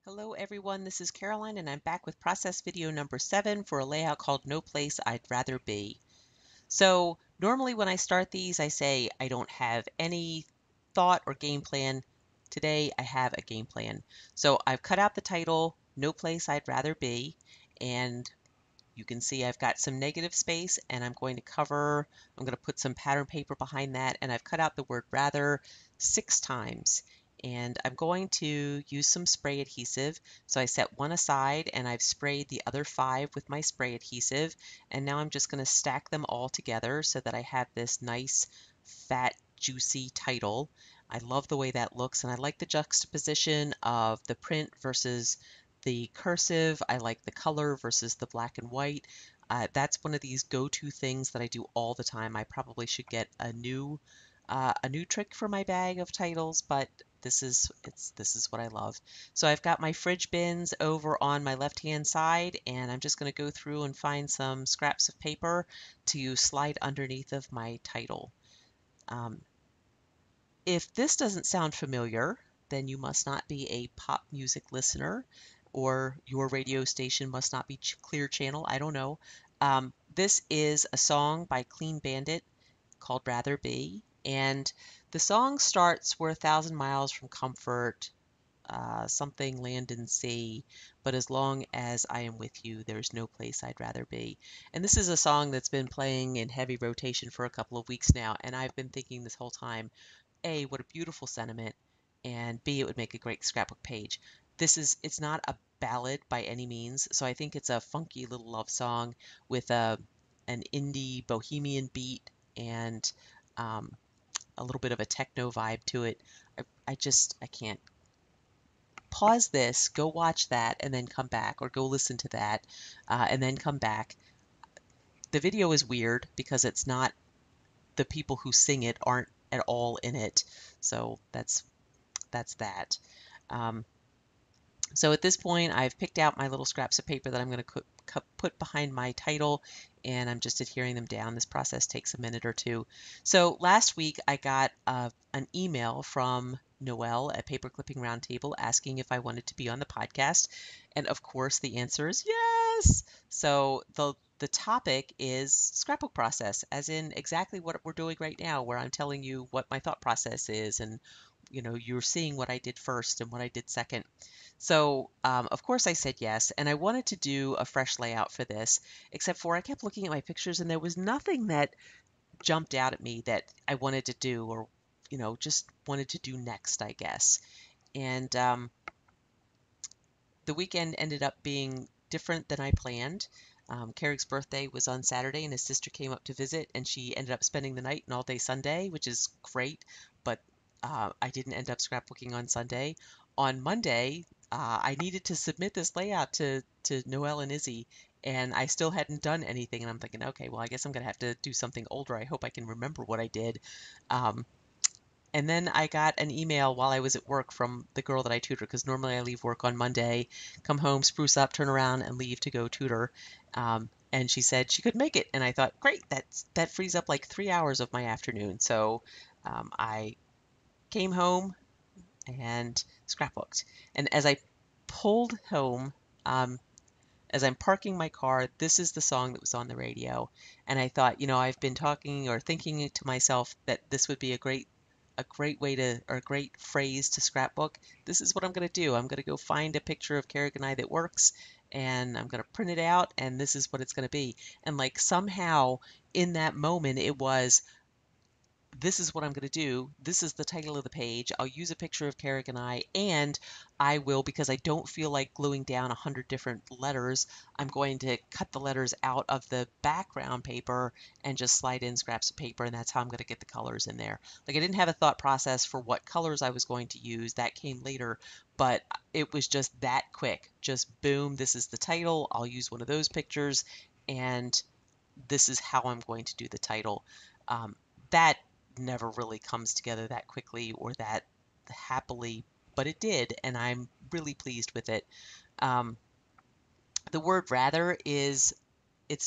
Hello everyone, this is Caroline and I'm back with process video number 7 for a layout called No Place I'd Rather Be. So normally when I start these I say I don't have any thought or game plan. Today I have a game plan. So I've cut out the title No Place I'd Rather Be, and you can see I've got some negative space and I'm going to put some pattern paper behind that, and I've cut out the word rather 6 times. And I'm going to use some spray adhesive. So I set one aside and I've sprayed the other 5 with my spray adhesive. And now I'm just going to stack them all together so that I have this nice, fat, juicy title. I love the way that looks, and I like the juxtaposition of the print versus the cursive. I like the color versus the black and white. That's one of these go-to things that I do all the time. I probably should get a new trick for my bag of titles, but this is what I love. So I've got my fridge bins over on my left-hand side, and I'm just going to go through and find some scraps of paper to slide underneath of my title. Um, if this doesn't sound familiar, then you must not be a pop music listener, or your radio station must not be Clear Channel. I don't know. This is a song by Clean Bandit called Rather Be. And the song starts, "We're 1,000 miles from comfort, something land and sea, but as long as I am with you, there's no place I'd rather be." And this is a song that's been playing in heavy rotation for a couple of weeks now, and I've been thinking this whole time, A, what a beautiful sentiment, and B, it would make a great scrapbook page. It's not a ballad by any means, so I think it's a funky little love song with an indie bohemian beat and um, a little bit of a techno vibe to it. I can't. Pause this, go watch that, and then come back, or go listen to that, and then come back. The video is weird because it's not, the people who sing it aren't at all in it, so that's that. Um, so at this point, I've picked out my little scraps of paper that I'm going to put behind my title, and I'm just adhering them down. This process takes a minute or two. So last week, I got an email from Noelle at Paperclipping Roundtable asking if I wanted to be on the podcast, and of course, the answer is yes. So the topic is scrapbook process, as in exactly what we're doing right now, where I'm telling you what my thought process is, and you're seeing what I did first and what I did second. So, of course, I said yes, and I wanted to do a fresh layout for this, except for I kept looking at my pictures and there was nothing that jumped out at me that I wanted to do, or, just wanted to do next, I guess. And the weekend ended up being different than I planned. Carrick's birthday was on Saturday, and his sister came up to visit, and she ended up spending the night and all day Sunday, which is great, but I didn't end up scrapbooking on Sunday. On Monday, I needed to submit this layout to Noelle and Izzy, and I still hadn't done anything, and I'm thinking, okay, well, I guess I'm going to have to do something older. I hope I can remember what I did. Um, and then I got an email while I was at work from the girl that I tutor, because normally I leave work on Monday, come home, spruce up, turn around, and leave to go tutor. And she said she could make it, and I thought, great, that frees up like 3 hours of my afternoon. So I came home and scrapbooked. And as I pulled home, um, as I'm parking my car, this is the song that was on the radio. And I thought, I've been talking or thinking to myself that this would be a great way to, or a great phrase to scrapbook. This is what I'm going to do. I'm going to go find a picture of Carrick and I that works, and I'm going to print it out, and this is what it's going to be. And like somehow in that moment, it was, this is what I'm going to do. This is the title of the page. I'll use a picture of Carrick and I, and I will, because I don't feel like gluing down 100 different letters, I'm going to cut the letters out of the background paper and just slide in scraps of paper, and that's how I'm going to get the colors in there. Like, I didn't have a thought process for what colors I was going to use. That came later, but it was just that quick. Just boom, this is the title. I'll use one of those pictures, and this is how I'm going to do the title. That never really comes together that quickly or that happily, but it did, and I'm really pleased with it. Um, the word rather it's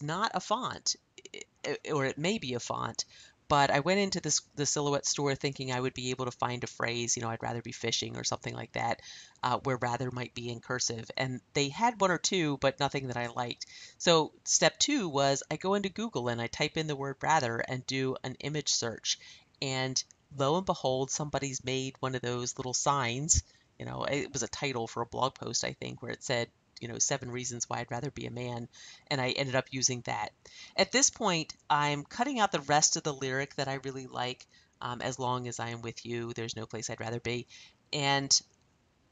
not a font, or it may be a font, But I went into the silhouette store thinking I would be able to find a phrase, I'd rather be fishing or something like that, where rather might be in cursive. And they had one or two, but nothing that I liked. So step two was I go into Google and I type in the word rather and do an image search. And lo and behold, somebody's made one of those little signs. It was a title for a blog post, I think, where it said, 7 reasons why I'd rather be a man. And I ended up using that. At this point, I'm cutting out the rest of the lyric that I really like. As long as I am with you, there's no place I'd rather be. And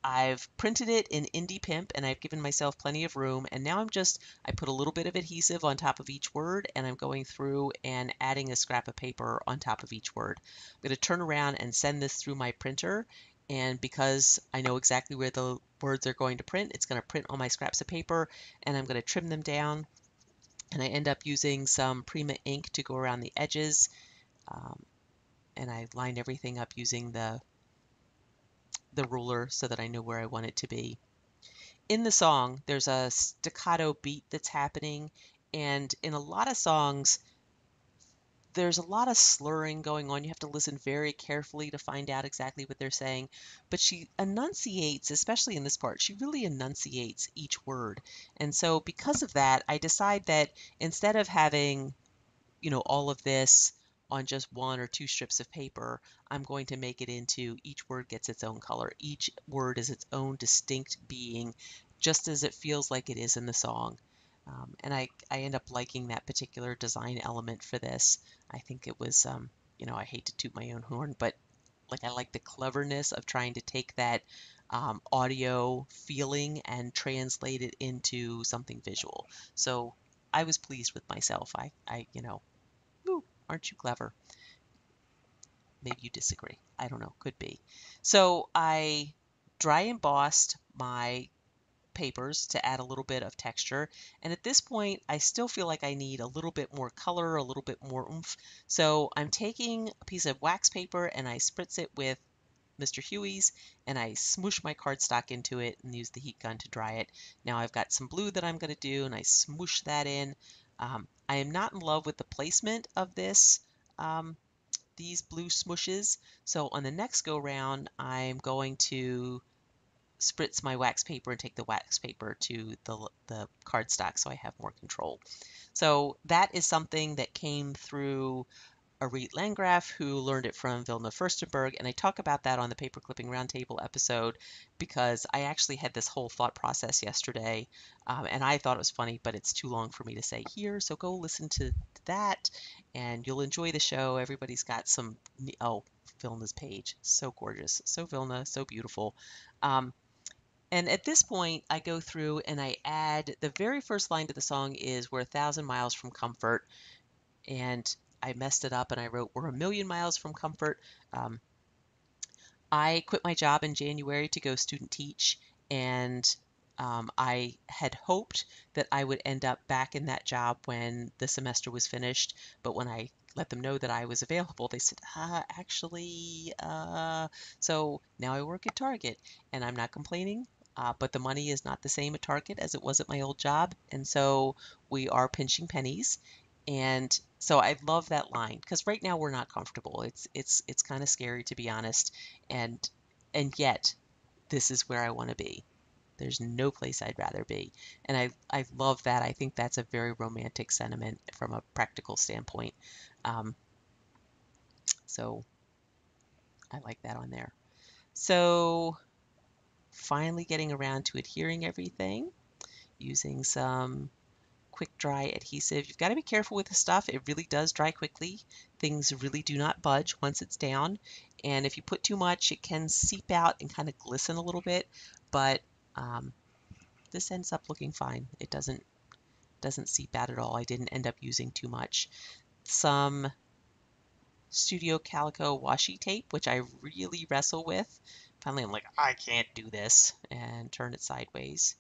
I've printed it in Indie Pimp and I've given myself plenty of room. And now I put a little bit of adhesive on top of each word and I'm going through and adding a scrap of paper on top of each word. I'm going to turn around and send this through my printer. And because I know exactly where the words are going to print, it's going to print on my scraps of paper and I'm going to trim them down. And I end up using some Prima ink to go around the edges. Um, and I line everything up using the ruler so that I know where I want it to be. In the song, there's a staccato beat that's happening, and in a lot of songs, there's a lot of slurring going on. You have to listen very carefully to find out exactly what they're saying. But she enunciates, especially in this part, she really enunciates each word. And so because of that, I decide that instead of having all of this on just one or two strips of paper, I'm going to make it into each word gets its own color. Each word is its own distinct being, just as it feels like it is in the song. And I end up liking that particular design element for this. I think it was, I hate to toot my own horn, but like I like the cleverness of trying to take that audio feeling and translate it into something visual. So I was pleased with myself. Ooh, aren't you clever? Maybe you disagree. I don't know. Could be. So I dry embossed my papers to add a little bit of texture. And at this point, I still feel like I need a little bit more color, a little bit more oomph. So I'm taking a piece of wax paper and I spritz it with Mr. Huey's and I smoosh my cardstock into it and use the heat gun to dry it. Now I've got some blue that I'm going to do and I smoosh that in. I am not in love with the placement of these blue smooshes. So on the next go round, I'm going to spritz my wax paper and take the wax paper to the cardstock so I have more control. So that is something that came through Arit Landgraf, who learned it from Vilna Furstenberg, and I talk about that on the Paperclipping Roundtable episode because I actually had this whole thought process yesterday, and I thought it was funny, but it's too long for me to say here, so go listen to that, and you'll enjoy the show. Everybody's got some, oh, Vilna's page, so gorgeous, so Vilna, so beautiful. And at this point, I go through and I add the very first line to the song is "We're 1,000 miles from comfort," and I messed it up and I wrote "We're 1,000,000 miles from comfort." Um, I quit my job in January to go student teach, and I had hoped that I would end up back in that job when the semester was finished. But when I let them know that I was available, they said, actually, so now I work at Target, and I'm not complaining. But the money is not the same at Target as it was at my old job, and so we are pinching pennies. And so I love that line because right now we're not comfortable. It's kind of scary to be honest, and yet this is where I want to be. There's no place I'd rather be. And I love that. I think that's a very romantic sentiment from a practical standpoint. Um, so I like that on there. So finally getting around to adhering everything using some quick dry adhesive. You've got to be careful with the stuff. It really does dry quickly. Things really do not budge once it's down. And if you put too much, it can seep out and kind of glisten a little bit. But this ends up looking fine. It doesn't seep out at all. I didn't end up using too much. Some Studio Calico washi tape, which I really wrestle with. Finally, I'm like, I can't do this, and turn it sideways.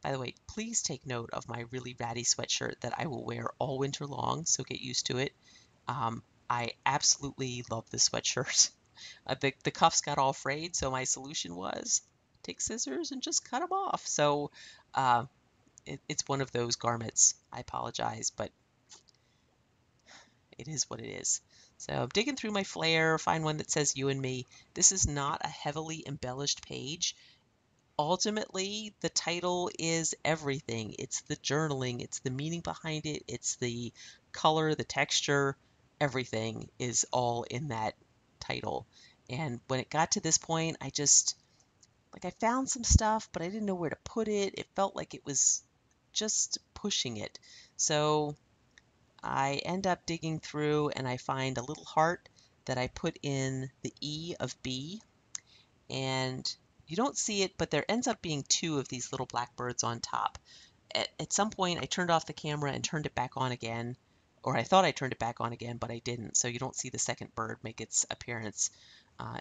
By the way, please take note of my really ratty sweatshirt that I will wear all winter long, so get used to it. I absolutely love this sweatshirt. The cuffs got all frayed, so my solution was take scissors and just cut them off. So uh, it's one of those garments. I apologize, but it is what it is. So I'm digging through my flare, find one that says you and me. This is not a heavily embellished page. Ultimately, the title is everything. It's the journaling, it's the meaning behind it, it's the color, the texture, everything is all in that title. And when it got to this point, I found some stuff, but I didn't know where to put it. It felt like it was just pushing it. So I end up digging through and I find a little heart that I put in the E of B, and you don't see it, but there ends up being two of these little blackbirds on top. At some point, I turned off the camera and turned it back on again, or I thought I turned it back on again, but I didn't, so you don't see the second bird make its appearance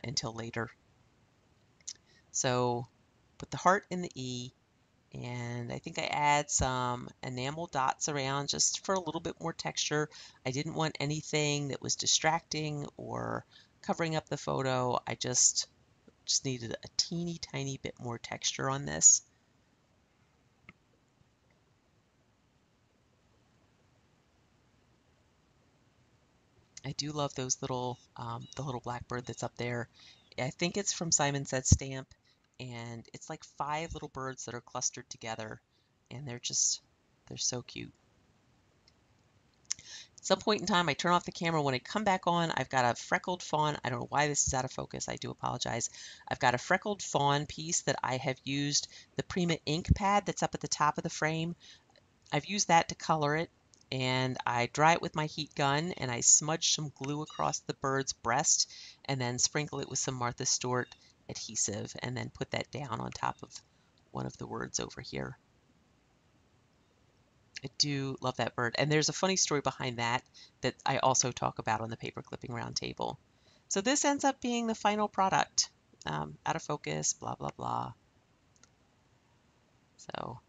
until later. So put the heart in the E, and I think I add some enamel dots around just for a little bit more texture. I didn't want anything that was distracting or covering up the photo. I just needed a teeny tiny bit more texture on this. I do love those little, the little blackbird that's up there. I think it's from Simon Says Stamp, and it's like 5 little birds that are clustered together, and they're so cute. At some point in time, I turn off the camera. When I come back on, I've got a freckled fawn. I don't know why this is out of focus. I do apologize. I've got a freckled fawn piece that I have used the Prima ink pad that's up at the top of the frame. I've used that to color it, and I dry it with my heat gun, and I smudge some glue across the bird's breast, and then sprinkle it with some Martha Stewart adhesive, and then put that down on top of one of the words over here. I do love that bird. And there's a funny story behind that that I also talk about on the Paperclipping Roundtable. So this ends up being the final product. Out of focus, blah, blah, blah. So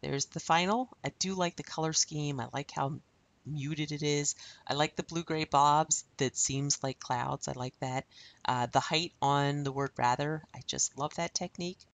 there's the final. I do like the color scheme. I like how muted it is. I like the blue-gray bobs that seems like clouds. I like that. The height on the word rather, I just love that technique.